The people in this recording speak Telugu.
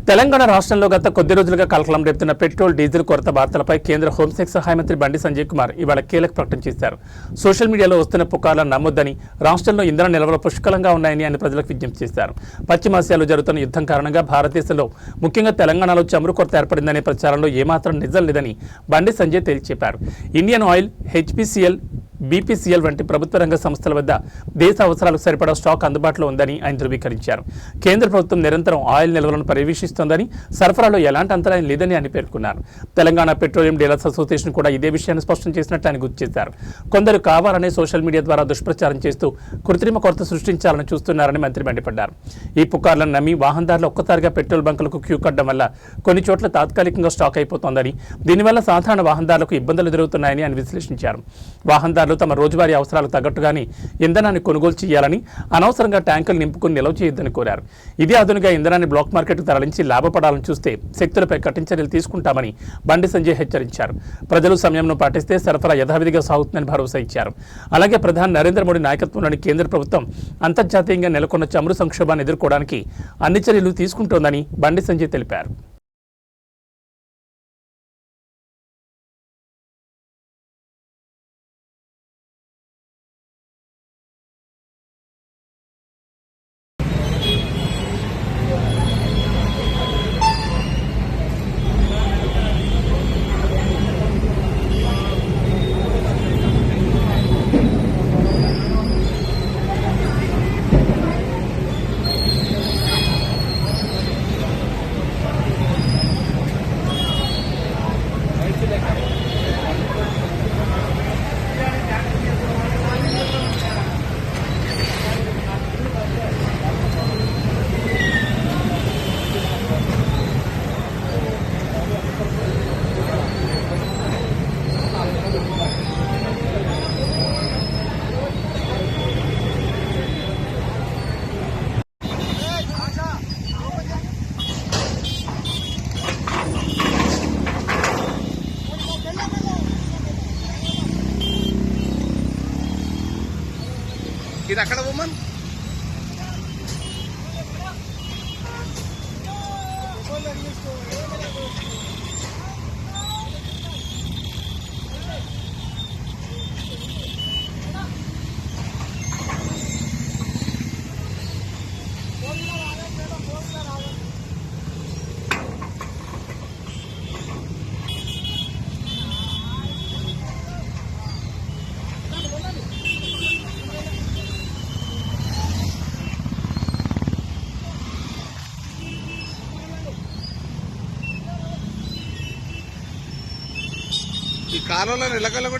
తెలంగాణ రాష్ట్రంలో గత కొద్ది రోజులుగా కలకలం రేపుతున్న పెట్రోల్ డీజిల్ కొరత వార్తలపై కేంద్ర హోంశాఖ సహాయ మంత్రి బండి సంజయ్ కుమార్ ఇవాళ కీలక ప్రకటన చేశారు. సోషల్ మీడియాలో వస్తున్న పుకార్లను నమ్మొద్దని, రాష్ట్రంలో ఇంధన నిల్వలు పుష్కలంగా ఉన్నాయని ఆయన ప్రజలకు విజ్ఞప్తి చేశారు. పశ్చిమాసియాలో జరుగుతున్న యుద్ధం కారణంగా భారతదేశంలో ముఖ్యంగా తెలంగాణలో చమురు కొరత ఏర్పడిందనే ప్రచారంలో ఏమాత్రం నిజం లేదని బండి సంజయ్ తేల్చి చెప్పారు. ఇండియన్ ఆయిల్, హెచ్పీసీఎల్, బీపీసీఎల్ వంటి ప్రభుత్వ రంగ సంస్థల వద్ద దేశ అవసరాలకు సరిపడా స్టాక్ అందుబాటులో ఉందని ఆయన ధృవీకరించారు. కేంద్ర ప్రభుత్వం నిరంతరం ఆయిల్ నిల్వలను పర్యవేక్షిస్తోందని, సరఫరాలో ఎలాంటి అంతరాయం లేదని ఆయన పేర్కొన్నారు. తెలంగాణ పెట్రోలియం డీలర్స్ అసోసియేషన్ కూడా ఇదే విషయాన్ని స్పష్టం చేసినట్టు ఆయన గుర్తు చేశారు. కొందరు కావాలనే సోషల్ మీడియా ద్వారా దుష్ప్రచారం చేస్తూ కృత్రిమ కొరత సృష్టించాలని చూస్తున్నారని మంత్రి మండిపడ్డారు. ఈ పుకార్లను నమ్మి వాహనదారులు ఒక్కసారిగా పెట్రోల్ బంకులకు క్యూ కట్టడం వల్ల కొన్ని చోట్ల తాత్కాలికంగా స్టాక్ అయిపోతోందని, దీనివల్ల సాధారణ వాహనదారులకు ఇబ్బందులు ఎదురవుతున్నాయని ఆయన విశ్లేషించారు. వాహనదారులు తమ రోజువారీ అవసరాలకు తగ్గట్టుగానే ఇంధనాన్ని కొనుగోలు చేయాలని, అనవసరంగా ట్యాంకులు నింపుకుని నిల్వ చేయొద్దని కోరారు. ఇదే అదునుగా ఇంధనాన్ని బ్లాక్ మార్కెట్కు తరలించి లాభపడాలని చూస్తే శక్తులపై కఠిన చర్యలు తీసుకుంటామని బండి సంజయ్ హెచ్చరించారు. ప్రజలు సమయంను పాటిస్తే సరఫరా యథావిధిగా సాగుతుందని భరోసా ఇచ్చారు. అలాగే ప్రధాని నరేంద్ర మోడీ నాయకత్వంలోని కేంద్ర ప్రభుత్వం అంతర్జాతీయంగా నెలకొన్న చమురు సంక్షోభాన్ని ఎదుర్కోవడానికి అన్ని చర్యలు తీసుకుంటోందని బండి సంజయ్ తెలిపారు. ఇది అక్కడ ఉమ్మన్ ఈ కాలంలో నిలకల